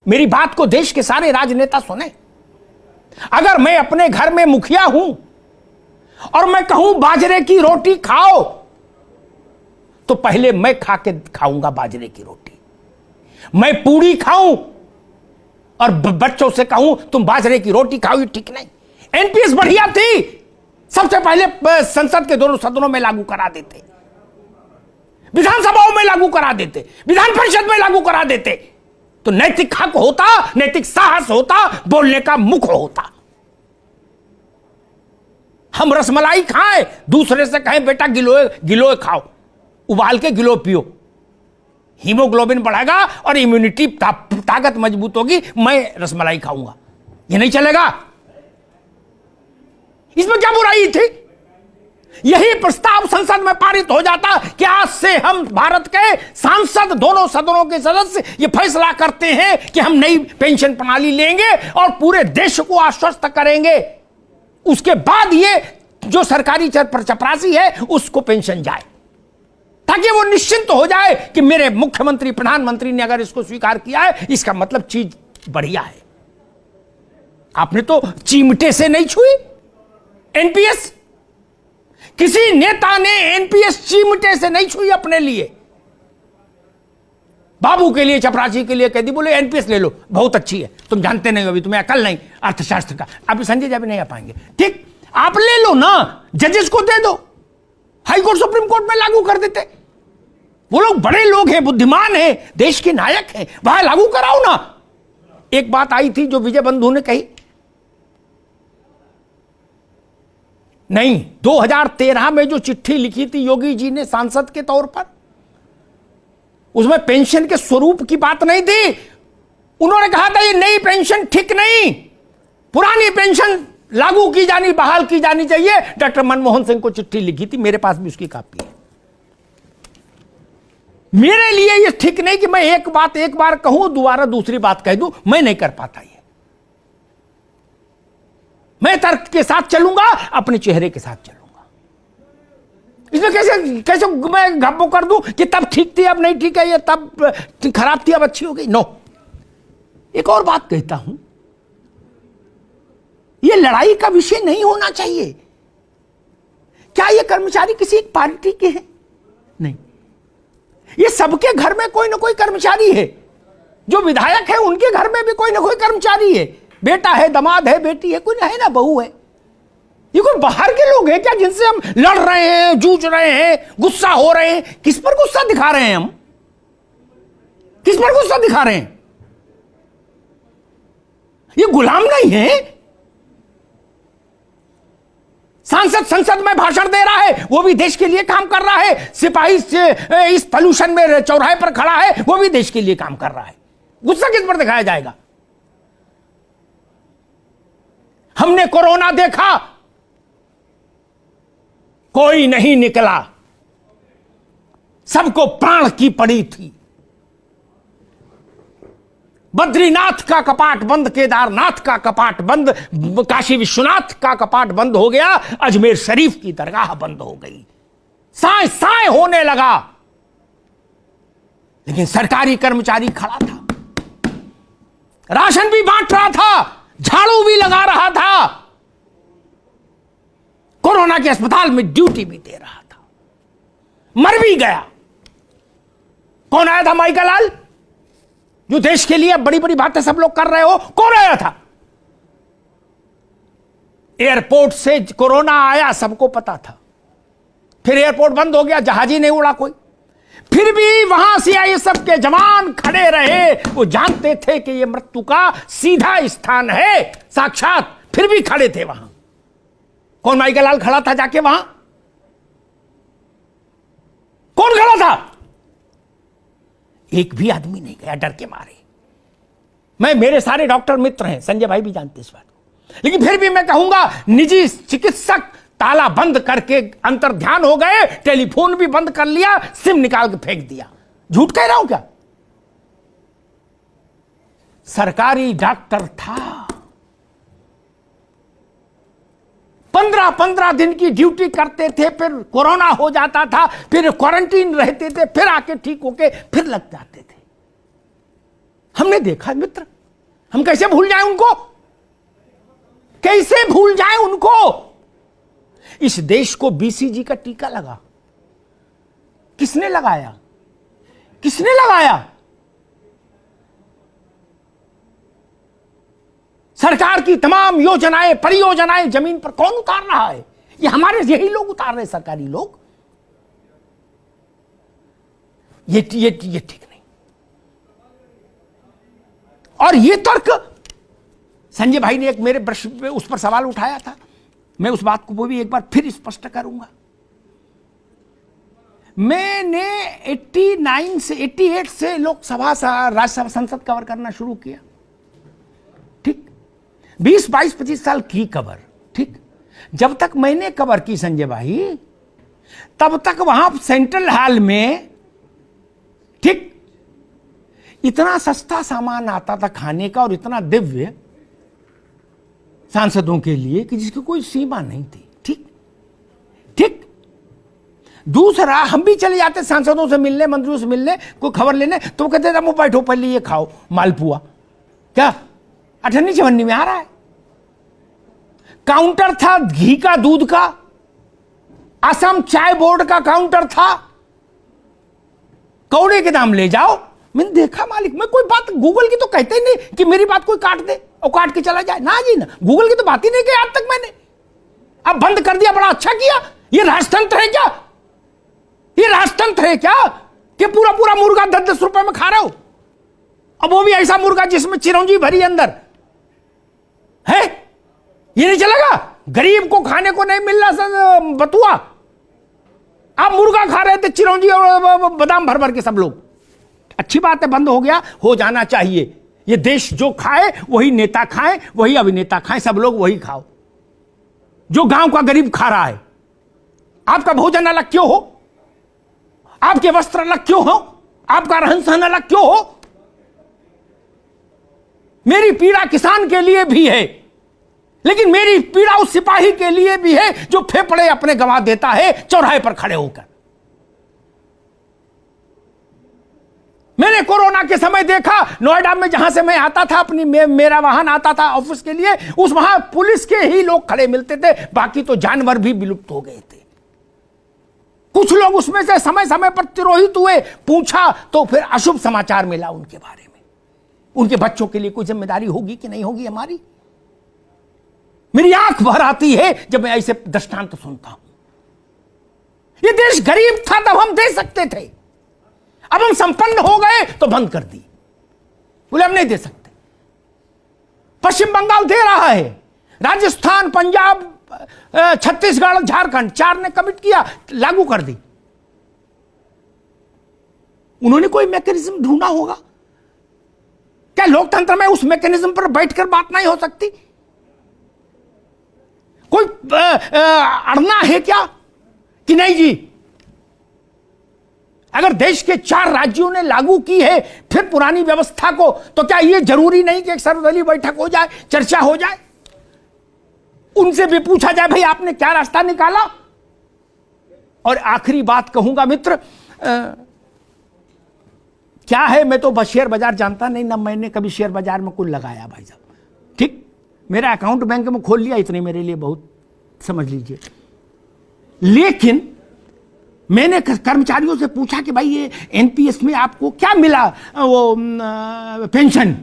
मेरी बात को देश के सारे राजनेता सुने। अगर मैं अपने घर में मुखिया हूं और मैं कहूं बाजरे की रोटी खाओ, तो पहले मैं खाऊंगा बाजरे की रोटी। मैं पूड़ी खाऊं और बच्चों से कहूं तुम बाजरे की रोटी खाओ, ये ठीक नहीं। एनपीएस बढ़िया थी, सबसे पहले संसद के दोनों सदनों में लागू करा देते, विधानसभाओं में लागू करा देते, विधान परिषद में लागू करा देते, तो नैतिक हक होता, नैतिक साहस होता, बोलने का मुख होता। हम रसमलाई खाएं, दूसरे से कहें बेटा गिलोय गिलोय खाओ, उबाल के गिलो पियो, हीमोग्लोबिन बढ़ेगा और इम्यूनिटी ताकत मजबूत होगी, मैं रसमलाई खाऊंगा, ये नहीं चलेगा। इसमें क्या बुराई थी? यही प्रस्ताव संसद में पारित हो जाता कि आज से हम भारत के सांसद, दोनों सदनों के सदस्य ये फैसला करते हैं कि हम नई पेंशन प्रणाली लेंगे और पूरे देश को आश्वस्त करेंगे। उसके बाद ये जो सरकारी चपरासी है उसको पेंशन जाए, ताकि वो निश्चिंत हो जाए कि मेरे मुख्यमंत्री, प्रधानमंत्री ने अगर इसको स्वीकार किया है, इसका मतलब चीज बढ़िया है। आपने तो चिमटे से नहीं छुई एनपीएस, किसी नेता ने एनपीएस चिमटे से नहीं छुई अपने लिए। बाबू के लिए, चपरासी के लिए कह दी, बोले एनपीएस ले लो, बहुत अच्छी है, तुम जानते नहीं, अभी तुम्हें अकल नहीं अर्थशास्त्र का, अभी संजय जी भी नहीं आ पाएंगे, ठीक, आप ले लो ना, जजेस को दे दो, हाई कोर्ट सुप्रीम कोर्ट में लागू कर देते। वो लोग बड़े लोग हैं, बुद्धिमान हैं, देश के नायक हैं, वहां लागू कराओ ना। एक बात आई थी जो विजय बंधु ने कही, नहीं, 2013 में जो चिट्ठी लिखी थी योगी जी ने सांसद के तौर पर, उसमें पेंशन के स्वरूप की बात नहीं थी। उन्होंने कहा था ये नई पेंशन ठीक नहीं, पुरानी पेंशन लागू की जानी, बहाल की जानी चाहिए। डॉक्टर मनमोहन सिंह को चिट्ठी लिखी थी, मेरे पास भी उसकी कॉपी है। मेरे लिए ये ठीक नहीं कि मैं एक बार कहूं, दोबारा दूसरी बात कह दूं, मैं नहीं कर पाता ये। मैं तर्क के साथ चलूंगा, अपने चेहरे के साथ चलूंगा। इसमें कैसे मैं घब्बो कर दूं कि तब ठीक थी अब नहीं ठीक है, ये तब खराब थी अब अच्छी हो गई। नो, एक और बात कहता हूं, ये लड़ाई का विषय नहीं होना चाहिए। क्या ये कर्मचारी किसी एक पार्टी के हैं? नहीं, ये सबके घर में कोई ना कोई कर्मचारी है। जो विधायक है उनके घर में भी कोई ना कोई कर्मचारी है, बेटा है, दामाद है, बेटी है, कोई है ना, बहू है। ये कोई बाहर के लोग हैं क्या जिनसे हम लड़ रहे हैं, जूझ रहे हैं, गुस्सा हो रहे हैं? किस पर गुस्सा दिखा रहे हैं हम? किस पर गुस्सा दिखा रहे हैं? ये गुलाम नहीं है। सांसद संसद में भाषण दे रहा है, वो भी देश के लिए काम कर रहा है। सिपाही से इस पोल्यूशन में चौराहे पर खड़ा है, वो भी देश के लिए काम कर रहा है। गुस्सा किस पर दिखाया जाएगा? हमने कोरोना देखा, कोई नहीं निकला, सबको प्राण की पड़ी थी। बद्रीनाथ का कपाट बंद, केदारनाथ का कपाट बंद, काशी विश्वनाथ का कपाट बंद हो गया, अजमेर शरीफ की दरगाह बंद हो गई, साए साए होने लगा। लेकिन सरकारी कर्मचारी खड़ा था, राशन भी बांट रहा था, झाड़ू भी लगा रहा था, कोरोना के अस्पताल में ड्यूटी भी दे रहा था, मर भी गया। कौन आया था? माइकल लाल, जो देश के लिए बड़ी बड़ी बातें सब लोग कर रहे हो, कौन आया था? एयरपोर्ट से कोरोना आया, सबको पता था, फिर एयरपोर्ट बंद हो गया, जहाज ही नहीं उड़ा कोई, फिर भी वहां सीआईएसएफ के जवान खड़े रहे। वो जानते थे कि ये मृत्यु का सीधा स्थान है साक्षात, फिर भी खड़े थे वहां। कौन माइकल लाल खड़ा था जाके वहां? कौन खड़ा था? एक भी आदमी नहीं गया डर के मारे। मेरे सारे डॉक्टर मित्र हैं, संजय भाई भी जानते इस बात को, लेकिन फिर भी मैं कहूंगा, निजी चिकित्सक ताला बंद करके अंतर ध्यान हो गए, टेलीफोन भी बंद कर लिया, सिम निकाल के फेंक दिया। झूठ कह रहा हूं क्या? सरकारी डॉक्टर था, 15-15 दिन की ड्यूटी करते थे, फिर कोरोना हो जाता था, फिर क्वारंटीन रहते थे, फिर आके ठीक होके फिर लग जाते थे। हमने देखा मित्र, हम कैसे भूल जाएं उनको, कैसे भूल जाएं उनको। इस देश को बीसीजी का टीका लगा, किसने लगाया, किसने लगाया? सरकार की तमाम योजनाएं, परियोजनाएं जमीन पर कौन उतार रहा है? ये हमारे यही लोग उतार रहे, सरकारी लोग। ये ठीक नहीं। और ये तर्क संजय भाई ने एक मेरे प्रश्न पे उस पर सवाल उठाया था, मैं उस बात को वो भी एक बार फिर स्पष्ट करूंगा। मैंने 89 से 88 से लोकसभा राज्यसभा संसद कवर करना शुरू किया, ठीक, 20, 22, 25 साल की कवर, ठीक। जब तक मैंने कवर की संजय भाई, तब तक वहां सेंट्रल हॉल में, ठीक, इतना सस्ता सामान आता था खाने का और इतना दिव्य सांसदों के लिए कि जिसकी कोई सीमा नहीं थी, ठीक ठीक। दूसरा, हम भी चले जाते सांसदों से मिलने, मंत्रियों से मिलने, कोई खबर लेने, तो वो कहते थे बैठो पहले ये खाओ मालपुआ, क्या 98 चवन्नी में आ रहा है। काउंटर था घी का, दूध का, असम चाय बोर्ड का काउंटर था, कौड़े के दाम ले जाओ। मैंने देखा मालिक, मैं कोई बात गूगल की तो कहते ही नहीं कि मेरी बात कोई काट दे और काट के चला जाए, ना जी ना, गूगल की तो बात ही नहीं की आज तक मैंने। अब बंद कर दिया, बड़ा अच्छा किया। ये राजतंत्र है क्या? ये राजतंत्र है क्या कि पूरा पूरा मुर्गा 10-10 रुपए में खा रहे हो? अब वो भी ऐसा मुर्गा जिसमें चिरौंजी भरी अंदर है। ये नहीं चलेगा? गरीब को खाने को नहीं मिल रहा बतुआ, आप मुर्गा खा रहे थे चिरौंजी और बादाम भर भर के सब लोग। अच्छी बात है, बंद हो गया, हो जाना चाहिए। ये देश जो खाए वही नेता खाए, वही अभिनेता खाए, सब लोग वही खाओ जो गांव का गरीब खा रहा है। आपका भोजन अलग क्यों हो? आपके वस्त्र अलग क्यों हो? आपका रहन सहन अलग क्यों हो? मेरी पीड़ा किसान के लिए भी है, लेकिन मेरी पीड़ा उस सिपाही के लिए भी है जो फेफड़े अपने गंवा देता है चौराहे पर खड़े होकर। मैंने कोरोना के समय देखा, नोएडा में जहां से मैं आता था, अपनी मेरा वाहन आता था ऑफिस के लिए, उस वहां पुलिस के ही लोग खड़े मिलते थे, बाकी तो जानवर भी विलुप्त हो गए थे। कुछ लोग उसमें से समय समय पर तिरोहित हुए, पूछा तो फिर अशुभ समाचार मिला उनके बारे में। उनके बच्चों के लिए कोई जिम्मेदारी होगी कि नहीं होगी हमारी? मेरी आंख भर आती है जब मैं ऐसे दृष्टांत सुनता हूं। ये देश गरीब था तब हम दे सकते थे, अब हम संपन्न हो गए तो बंद कर दी, बोले हम नहीं दे सकते। पश्चिम बंगाल दे रहा है, राजस्थान, पंजाब, छत्तीसगढ़, झारखंड, 4 ने कमिट किया, लागू कर दी। उन्होंने कोई मैकेनिज्म ढूंढा होगा। क्या लोकतंत्र में उस मैकेनिज्म पर बैठकर बात नहीं हो सकती? कोई अड़ना है क्या कि नहीं जी? अगर देश के 4 राज्यों ने लागू की है फिर पुरानी व्यवस्था को, तो क्या यह जरूरी नहीं कि एक सर्वदलीय बैठक हो जाए, चर्चा हो जाए, उनसे भी पूछा जाए भाई आपने क्या रास्ता निकाला? और आखिरी बात कहूंगा मित्र, क्या है, मैं तो शेयर बाजार जानता नहीं ना, मैंने कभी शेयर बाजार में कुछ लगाया भाई साहब, ठीक, मेरा अकाउंट बैंक में खोल लिया, इतने मेरे लिए बहुत, समझ लीजिए। लेकिन मैंने कर्मचारियों से पूछा कि भाई ये एनपीएस में आपको क्या मिला, वो पेंशन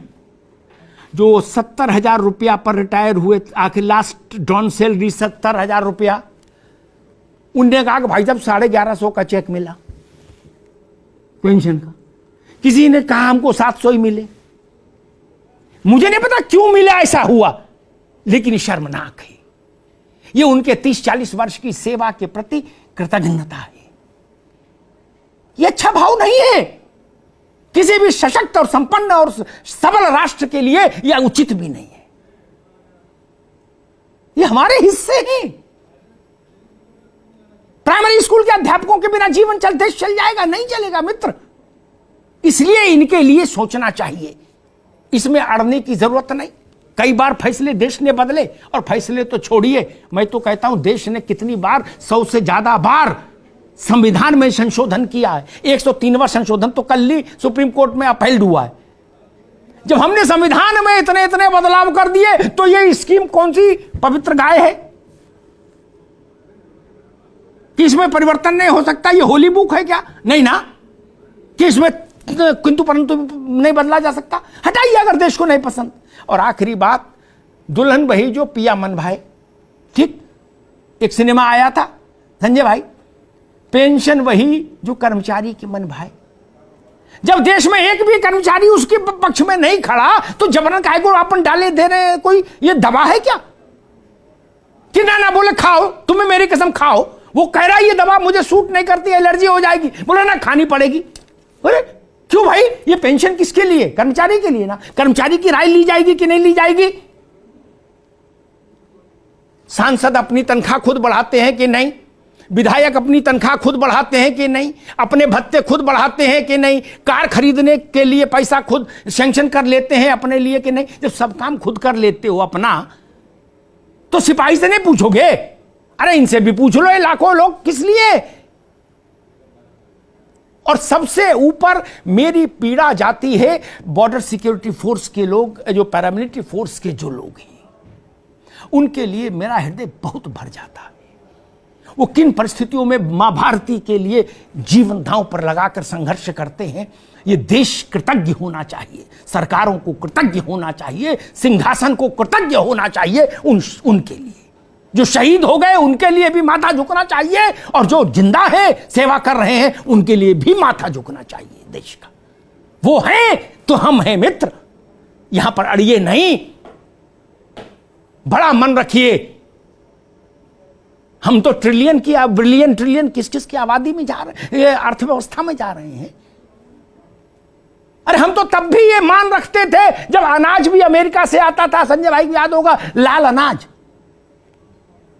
जो 70,000 रुपया पर रिटायर हुए, आखिर लास्ट डॉन सैलरी 70,000 रुपया। उनने कहा कि भाई साहब 1150 का चेक मिला पेंशन का। किसी ने कहा हमको 700 ही मिले। मुझे नहीं पता क्यों मिला, ऐसा हुआ, लेकिन शर्मनाक है। ये उनके 30-40 वर्ष की सेवा के प्रति कृतज्ञता है। ये अच्छा भाव नहीं है किसी भी सशक्त और संपन्न और सबल राष्ट्र के लिए, यह उचित भी नहीं है। ये हमारे हिस्से हैं। प्राइमरी स्कूल के अध्यापकों के बिना जीवन देश चल जाएगा? नहीं चलेगा मित्र। इसलिए इनके लिए सोचना चाहिए, इसमें अड़ने की जरूरत नहीं। कई बार फैसले देश ने बदले, और फैसले तो छोड़िए, मैं तो कहता हूं देश ने कितनी बार, 100 से ज्यादा बार संविधान में संशोधन किया है। 103वां संशोधन तो कल ही सुप्रीम कोर्ट में अपील हुआ है। जब हमने संविधान में इतने इतने बदलाव कर दिए तो ये स्कीम कौन सी पवित्र गाय है कि इसमें परिवर्तन नहीं हो सकता? ये होली बुक है क्या? नहीं ना, कि इसमें किंतु परंतु नहीं बदला जा सकता। हटाइए अगर देश को नहीं पसंद। और आखिरी बात, दुल्हन वही जो पिया मन भाई। ठीक, एक सिनेमा आया था संजय भाई, पेंशन वही जो कर्मचारी के मन भाई। जब देश में एक भी कर्मचारी उसके पक्ष में नहीं खड़ा तो जबरन काहे को अपन डाले दे रहे हैं? कोई ये दवा है क्या कि ना बोले खाओ, तुम्हें मेरी कसम खाओ। वो कह रहा है ये दवा मुझे सूट नहीं करती, एलर्जी हो जाएगी, बोले ना खानी पड़ेगी। अरे क्यों भाई? ये पेंशन किसके लिए? कर्मचारी के लिए ना। कर्मचारी की राय ली जाएगी कि नहीं ली जाएगी? सांसद अपनी तनख्वाह खुद बढ़ाते हैं कि नहीं? विधायक अपनी तनख्वाह खुद बढ़ाते हैं कि नहीं? अपने भत्ते खुद बढ़ाते हैं कि नहीं? कार खरीदने के लिए पैसा खुद सैंक्शन कर लेते हैं अपने लिए कि नहीं? जब सब काम खुद कर लेते हो अपना, तो सिपाही से नहीं पूछोगे? अरे इनसे भी पूछ लो, ये लाखों लोग किस लिए? और सबसे ऊपर मेरी पीड़ा जाती है बॉर्डर सिक्योरिटी फोर्स के लोग, जो पैरामिलिट्री फोर्स के जो लोग हैं, उनके लिए मेरा हृदय बहुत भर जाता है। वो किन परिस्थितियों में मां भारती के लिए जीवन दांव पर लगाकर संघर्ष करते हैं। ये देश कृतज्ञ होना चाहिए, सरकारों को कृतज्ञ होना चाहिए, सिंहासन को कृतज्ञ होना चाहिए उनके लिए। जो शहीद हो गए उनके लिए भी माथा झुकना चाहिए, और जो जिंदा है सेवा कर रहे हैं उनके लिए भी माथा झुकना चाहिए देश का। वो हैं तो हम हैं मित्र, यहां पर अड़िए नहीं। बड़ा मन रखिए, हम तो ट्रिलियन की बिलियन ट्रिलियन किस किस की आबादी में जा रहे हैं, अर्थव्यवस्था में जा रहे हैं। अरे हम तो तब भी ये मान रखते थे जब अनाज भी अमेरिका से आता था, संजय भाई को याद होगा, लाल अनाज।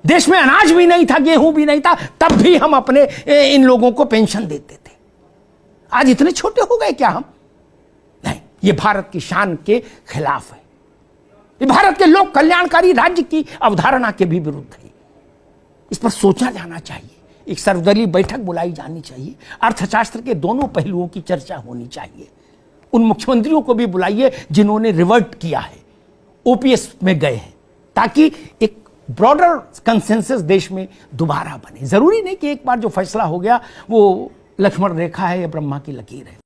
देश में अनाज भी नहीं था, गेहूं भी नहीं था, तब भी हम अपने इन लोगों को पेंशन देते थे। आज इतने छोटे हो गए क्या हम? नहीं, ये भारत की शान के खिलाफ है, ये भारत के लोक कल्याणकारी राज्य की अवधारणा के भी विरुद्ध है। इस पर सोचा जाना चाहिए, एक सर्वदलीय बैठक बुलाई जानी चाहिए, अर्थशास्त्र के दोनों पहलुओं की चर्चा होनी चाहिए। उन मुख्यमंत्रियों को भी बुलाइए जिन्होंने रिवर्ट किया है, ओपीएस में गए हैं, ताकि एक ब्रॉडर कंसेंसस देश में दोबारा बने। जरूरी नहीं कि एक बार जो फैसला हो गया वो लक्ष्मण रेखा है या ब्रह्मा की लकीर है।